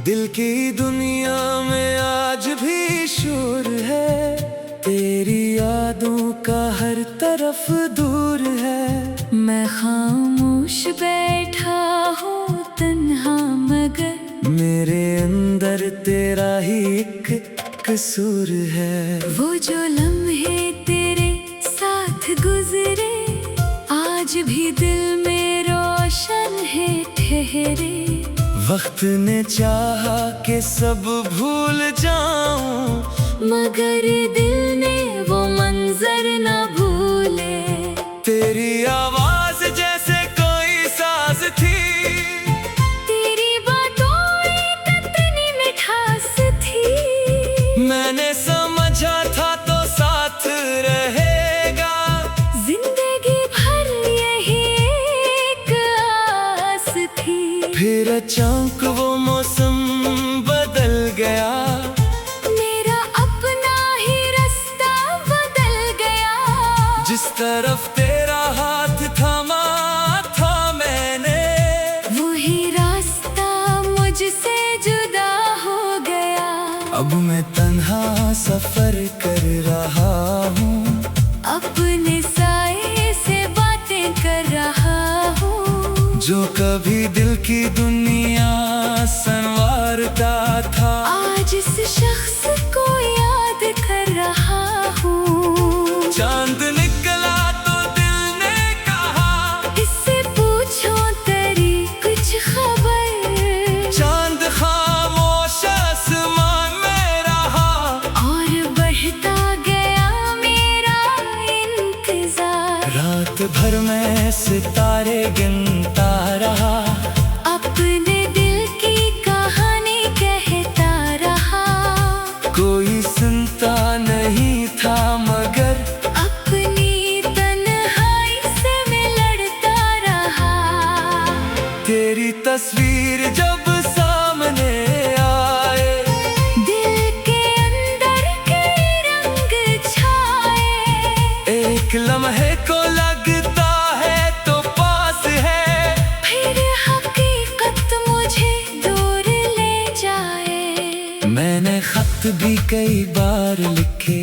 दिल की दुनिया में आज भी शोर है, तेरी यादों का हर तरफ दूर है। मैं खामोश बैठा हूँ तन्हा, मगर मेरे अंदर तेरा ही एक कसूर है। वो जो लम्हे तेरे साथ गुजरे आज भी दिल में रोशन है ठहरे। वक्त ने चाहा कि सब भूल जाऊं, मगर दिल ने वो मंजर न भूले। तेरी आवाज जैसे कोई साज थी, तेरी बातों में कितनी मिठास थी। मैंने समझा था तो साथ रहेगा, जिंदगी भर यही एक आस थी। फिर अचानक वो मौसम बदल गया, मेरा अपना ही रास्ता बदल गया। जिस तरफ तेरा हाथ थामा था मैंने, वही रास्ता मुझसे जुदा हो गया। अब मैं तन्हा सफर कर रहा हूँ, अपने साए से बातें कर रहा हूँ। जो कभी दिल की दुनिया संवारता था, आज इस शख्स को याद कर रहा हूँ। चांद निकला तो दिल ने कहा, इससे पूछो तेरी कुछ खबर। चांद खामोश आसमान में रहा, और बढ़ता गया मेरा इंतजार। रात भर मैं सितारे गिनता रहा, अपने दिल की कहानी कहता रहा। कोई सुनता नहीं था मगर अपनी तन्हाई से मैं लड़ता रहा। तेरी तस्वीर जब सामने आए, दिल के अंदर के रंग छाए। एक लम्हे को लगता है तो पास है, फिर हकीकत मुझे दूर ले जाए। मैंने खत भी कई बार लिखे,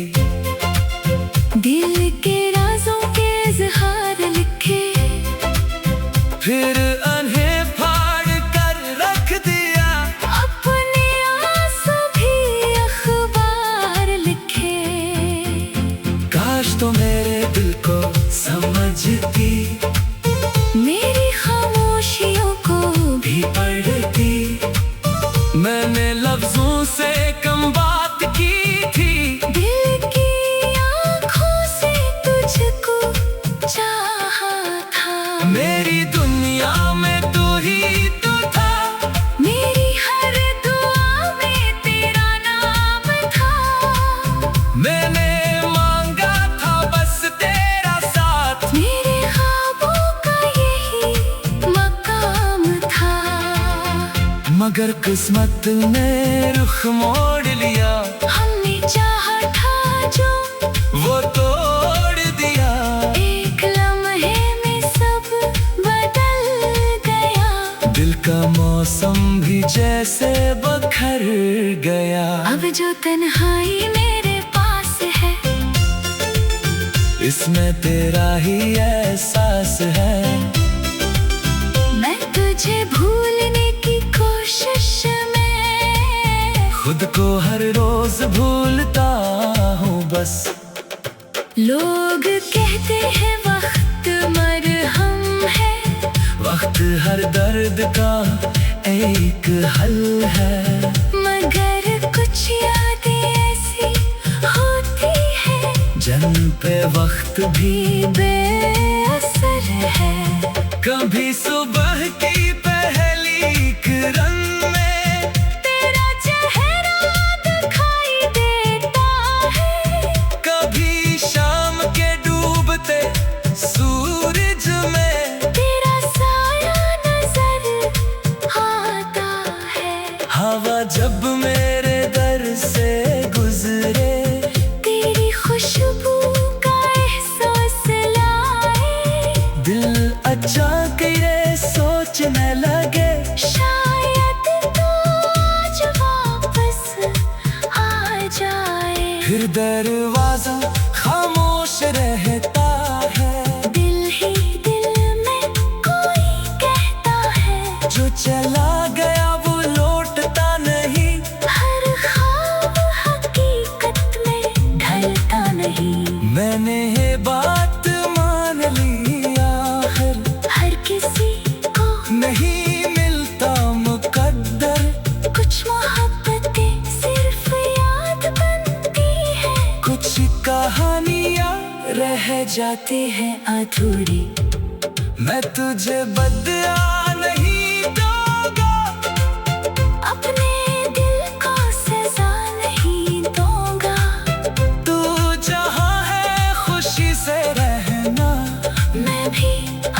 दिल के राजों के इजहार लिखे। फिर उन्हें फाड़ कर रख दिया, अपने आंसू भी अखबार लिखे। काश तो मेरे दिल को समझती, मेरी खामोशियों को भी पढ़ती। मैंने लफ्जों से कम बात की थी, दिल की आँखों से तुझको चाहा था। मेरी दुनिया में तू ही तो था, मेरी हर दुआ में तेरा नाम था। मैंने मांगा था बस तेरा साथ, मेरे ख्वाबों का यही मकाम था। मगर किस्मत ने रुख मोड़ लिया, हमने चाहा था जो वो तोड़ दिया। एक लम्हे में सब बदल गया। दिल का मौसम भी जैसे बखर गया। अब जो तन्हाई मेरे पास है, इसमें तेरा ही एहसास है। मैं तुझे भूलने की कोशिश में खुद को हर रोज भूलता हूँ बस। लोग कहते हैं वक्त मरहम है, वक्त हर दर्द का एक हल है। मगर कुछ यादें ऐसी होती है जन पे वक्त भी बेअसर है। कभी सुबह की पहली किरण में तेरा चेहरा दिखाई देता है, कभी शाम के डूबते सूरज में तेरा साया नजर आता है। हवा जब मेरे दर से गुजरे, तेरी खुशबू का एहसास लाए। दिल अच्छा करे सोचने फिर दरवाजा खामोश रहता है। दिल ही दिल में कोई कहता है, जो चला गया वो लौटता नहीं। हर ख्वाब हकीकत में ढलता नहीं। मैंने ये बात मान ली, आखिर हर किसी को नहीं मिलता मुकद्दर। कुछ मोहब्बतें सिर्फ याद बनती है, कुछ कहानियाँ रह जाती हैं अधूरी। मैं तुझे बदला नहीं दूंगा, अपने दिल को सजा नहीं दूंगा। तू जहाँ है खुशी से रहना। मैं भी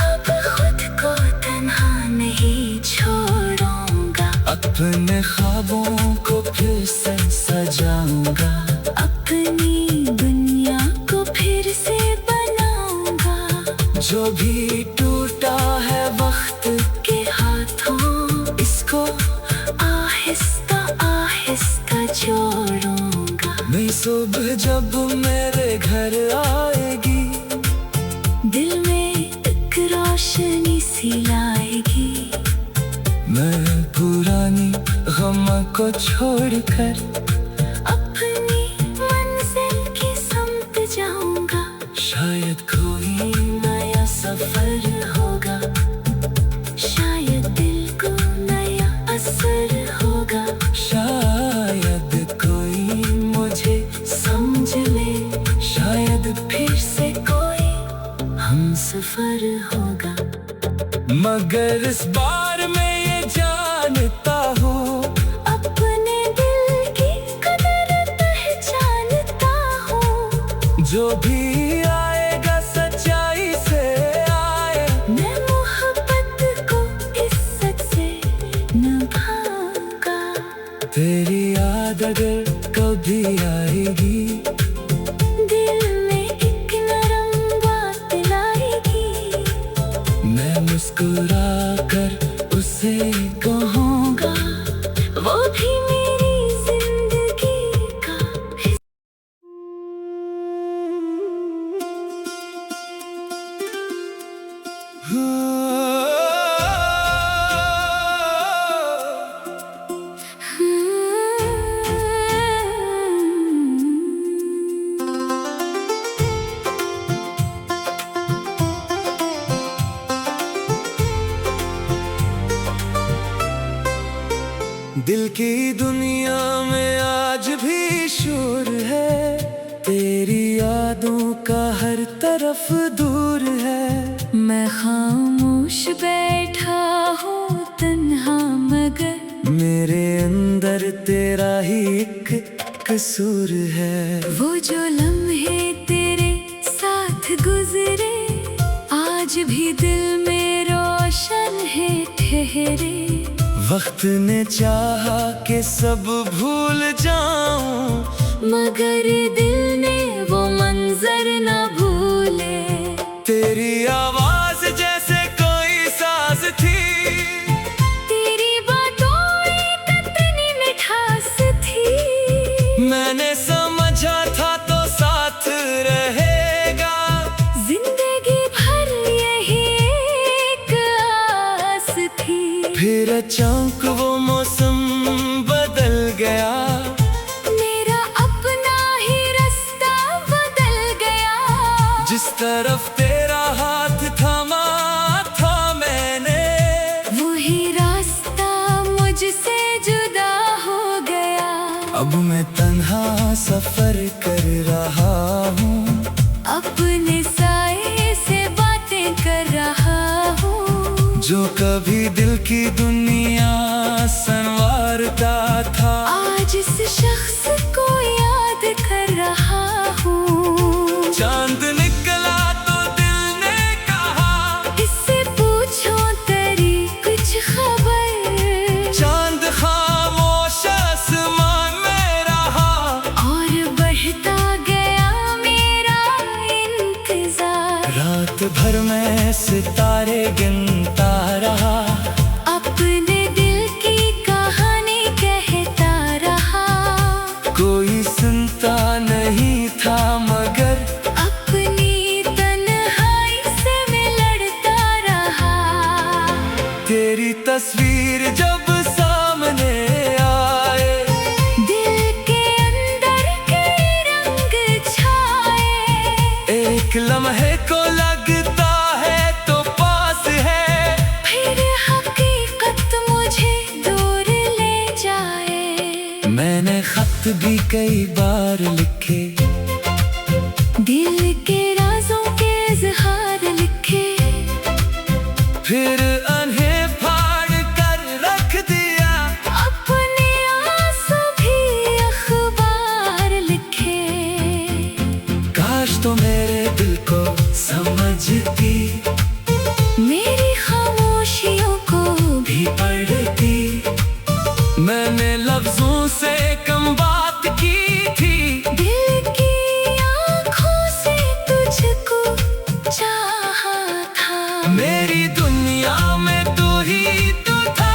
अब खुद को तन्हा नहीं छोड़ूंगा। अपने ख्वाबों को फिर से सजाऊंगा, अपनी दुनिया को फिर से बनाऊंगा। जो भी टूटा है वक्त के हाथों इसको आहिस्ता आहिस्ता जोड़ूंगा। मैं सुबह जब मेरे घर आएगी, दिल में एक रोशनी सी लाएगी। मैं पुरानी गम को छोड़कर अपनी मंजिल की समत जाऊंगा। शायद कोई नया सफर होगा, शायद दिल को नया असर होगा। शायद कोई मुझे समझ ले, शायद फिर से कोई हम सफर होगा। मगर इस बार मैं ये जानता हूँ, अपने दिल की कदर पहचानता हूँ। जो भी आएगा सच्चाई से आए। मैं मोहब्बत को इज्जत से निभाऊंगा। तेरी याद अगर कभी आएगी, दिल में एक नरम बात लाएगी। मैं मुस्कुरा कर उसे कहूँगा, वो भी मेरी जिंदगी का दिल की दुनिया में आज भी शोर है। तेरी यादों का हर तरफ दूर है। मैं खामोश बैठा हूँ तन्हा, मगर मेरे अंदर तेरा ही एक कसूर है। वो जो लम्हे तेरे साथ गुजरे आज भी दिल में रोशन है ठहरे। वक्त ने चाहा कि सब भूल जाऊं, मगर दिल ने वो मंजर न भूले। तेरी आवाज जैसे कोई साज थी, तेरी बातों में कितनी मिठास थी। मैंने समझा था तो साथ रहेगा। जिंदगी भर यही एक आस थी। फिर अचानक वो मौसम बदल गया, मेरा अपना ही रास्ता बदल गया। जिस तरफ तेरा हाथ थामा था मैंने, वही रास्ता मुझसे जुदा हो गया। अब मैं तन्हा सफर कर रहा हूँ, अपने साए से बातें कर रहा हूँ। जो कभी दिल की दुनिया संवारता था। आज इस शख्स को याद कर रहा हूँ। चांद निकला तो दिल ने कहा, इससे पूछो तेरी कुछ खबर। चांद खामोश आसमान में रहा, और बढ़ता गया मेरा इंतजार। रात भर मैं सितारे गिनता रहा, अपने दिल की कहानी कहता रहा। कोई सुनता नहीं। एक लम्हे को लगता है तो पास है, फिर हकीकत मुझे दूर ले जाए। मैंने खत भी कई बार लिखे, दिल के राजों के इज़हार लिखे, फिर उन्हें फाड़ कर रख दिया। अपने आंसू भी अखबार लिखे। काश तो मेरे दिल को समझती, मेरी खामोशियों को भी पढ़ती। मैंने लफ्जों से कम बात की थी, दिल की आंखों से तुझको चाहा था। मेरी दुनिया में तू ही तो था,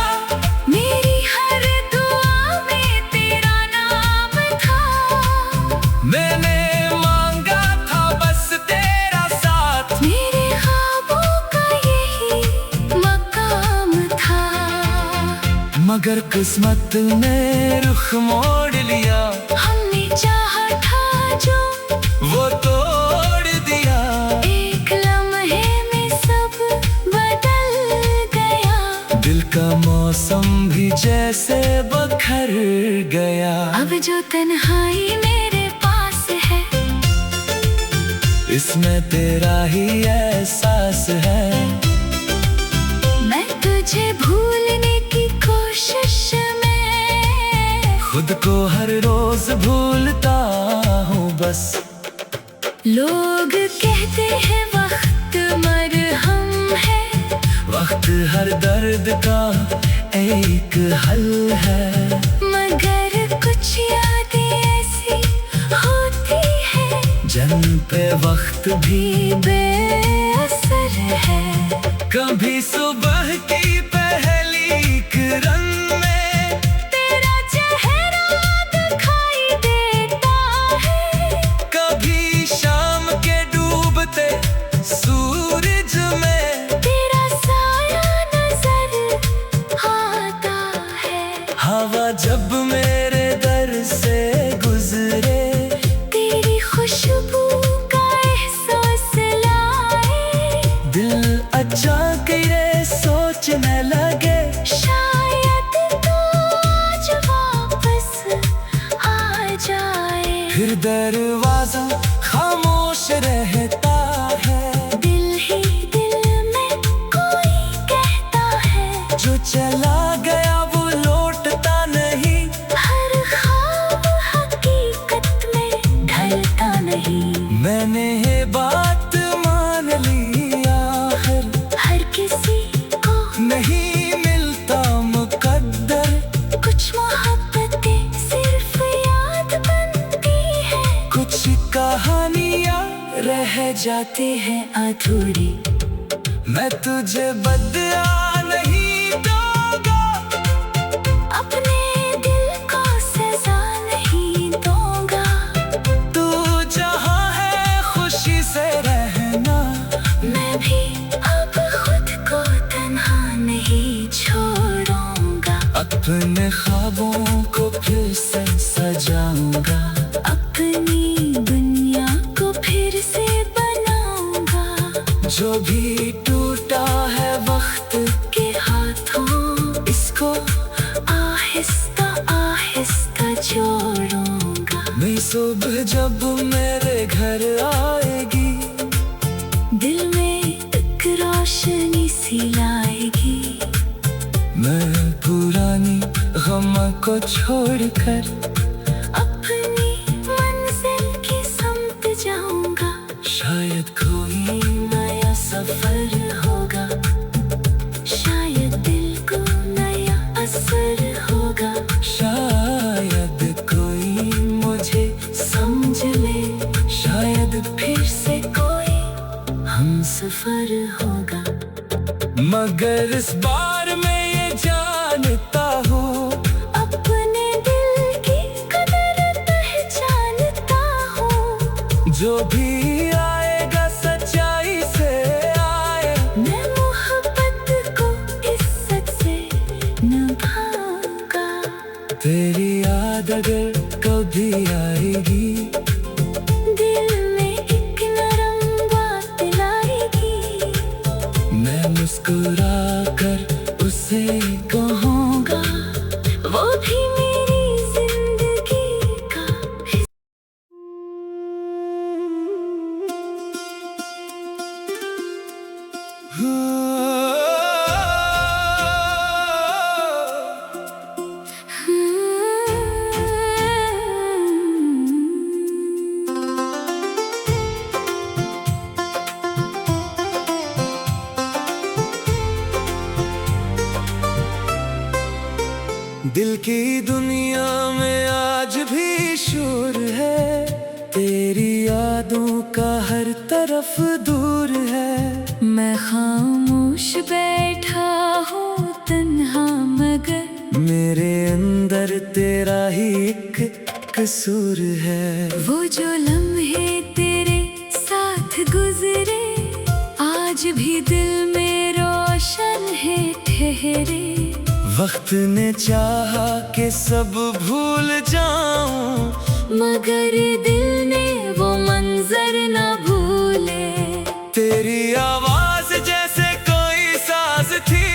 मेरी हर दुआ में तेरा नाम था। मैंने मांगा था बस तेरा साथ, मेरे ख्वाबों का यही मकाम था। मगर किस्मत ने रुख मोड़ लिया। हमने चाहा था जो वो तोड़ दिया। एक लम्हे में सब बदल गया। दिल का मौसम भी जैसे बखर गया। अब जो तन्हाई मेरे पास है, इसमें तेरा ही एहसास है। मैं तुझे भूलने की कोशिश में खुद को हर रोज भूलता हूँ बस। लोग कहते हैं वक्त मरहम है, वक्त हर दर्द का एक हल है। मगर कुछ यादें ऐसी होती है जन पे वक्त भी बेअसर है। कभी सुबह की पहली किरण में तेरा चेहरा दिखाई देता है, कभी शाम के डूबते सूरज में तेरा साया नजर आता है। हवा जब मेरे दर से गुजरे तेरी खुशबू का एहसास लाए, दिल अच्छा करे सोचने लगे। शायद तो आज वापस आ जाए। फिर दरवाजा खामोश रहता है, दिल ही दिल में कोई कहता है, जो चला गया वो लौटता नहीं। हर ख्वाब हकीकत में ढलता नहीं। मैंने ये बात मान ली आखिर, हर किसी को नहीं मिलता मुकद्दर। कुछ मोहब्बतें सिर्फ याद बनती है, कुछ कहानियाँ रह जाती हैं अधूरी। मैं तुझे बदला नहीं दूंगा, अपने दिल को सजा नहीं दूंगा। तू जहाँ है खुशी से रहना। मैं भी अब खुद को तन्हा नहीं छोड़ूंगा। अपने ख्वाबों को फिर से सजाऊंगा, अपनी दुनिया को फिर से बनाऊंगा। जो भी टूटा है वक्त के हाथों इसको आहिस्ता आहिस्ता जोड़ूंगा। मैं सुबह जब मेरे घर आएगी, दिल में एक रोशनी सी लाएगी। मैं पुरानी गम को छोड़कर अपनी मंजिल की समत जाऊंगा। शायद कोई नया सफर होगा, शायद दिल को नया असर होगा। शायद कोई मुझे समझ ले, शायद फिर से कोई हम सफर होगा। मगर इस बार मैं ये जानता हूँ, अपने दिल की कदर पहचानता हूँ। जो भी आएगा सच्चाई से आए। मैं मोहब्बत को इज्जत से निभाऊंगा। तेरी याद अगर कभी आएगी, दिल में एक नरम की दुनिया में आज भी शोर है, तेरी यादों का हर तरफ दूर है। मैं खामोश बैठा हूँ तन्हा, मगर मेरे अंदर तेरा ही एक कसूर है। वो जो लम्हे तेरे साथ गुजरे आज भी दिल में रोशन है ठहरे। वक्त ने चाहा कि सब भूल जाऊं, मगर दिल ने वो मंजर न भूले। तेरी आवाज जैसे कोई साज थी,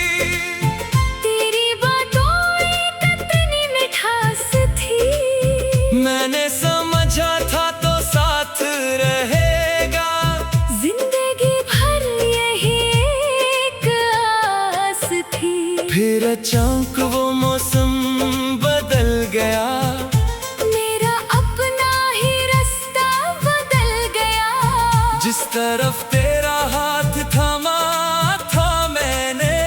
तेरी बातों एक इतनी मिठास थी। मैंने समझा था तो साथ रहेगा, जिंदगी भर यही एक आस थी। फिर अचानक वो मौसम बदल गया, मेरा अपना ही रास्ता बदल गया। जिस तरफ तेरा हाथ थामा था मैंने,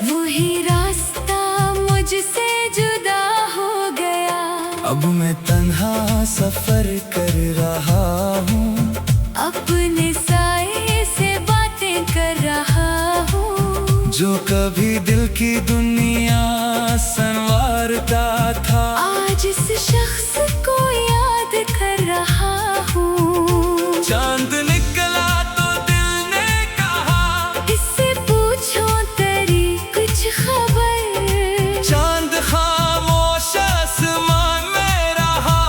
वही रास्ता मुझसे जुदा हो गया। अब मैं तन्हा सफर कर रहा हूँ, अपने साए से बातें कर रहा हूँ। जो कभी दिल की दुनिया संवारता था, आज इस शख्स को याद कर रहा हूँ। चांद निकला तो दिल ने कहा, इससे पूछो तेरी कुछ खबर। चांद खामोश आसमान में रहा,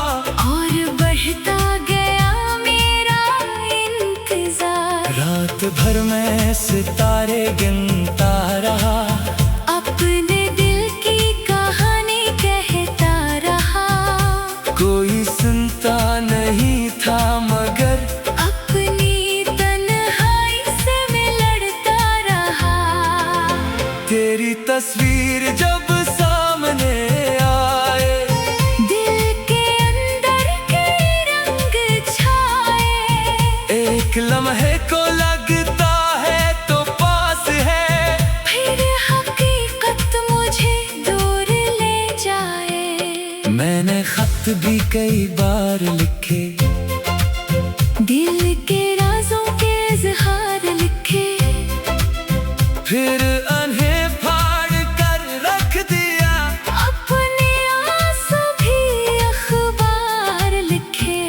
और बढ़ता गया मेरा इंतजार। रात भर मैं सितारे गिनता रहा, अपने दिल की कहानी कहता रहा। कोई सुनता नहीं था मगर अपनी तन्हाई से मैं लड़ता रहा। तेरी तस्वीर जब सामने आए, दिल के अंदर के रंग छाए। एक लम्हे को लगता है तो पास है, फिर हकीकत मुझे दूर ले जाए। मैंने खत भी कई बार लिखे, दिल के राजों के इजहार लिखे। फिर उन्हें फाड़ कर रख दिया, अपने आंसू भी अखबार लिखे।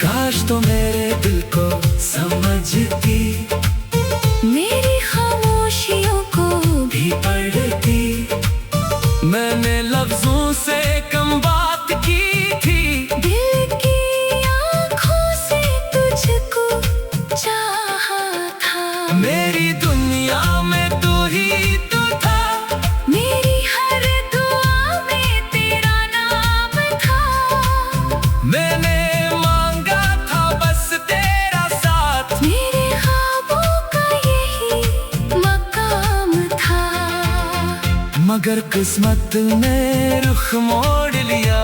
काश तो मेरे दिल को समझती, मेरी खामोशियों को भी पढ़ती। मैंने लफ्जों से कम बात की थी, दिल की आंखों से तुझको चाहा था। मेरी दुनिया में तू ही तो था, मेरी हर दुआ में तेरा नाम था। मैंने मांगा था बस तेरा साथ, मेरे ख्वाबों का यही मकाम था। मगर किस्मत ने रुख मोड़ लिया।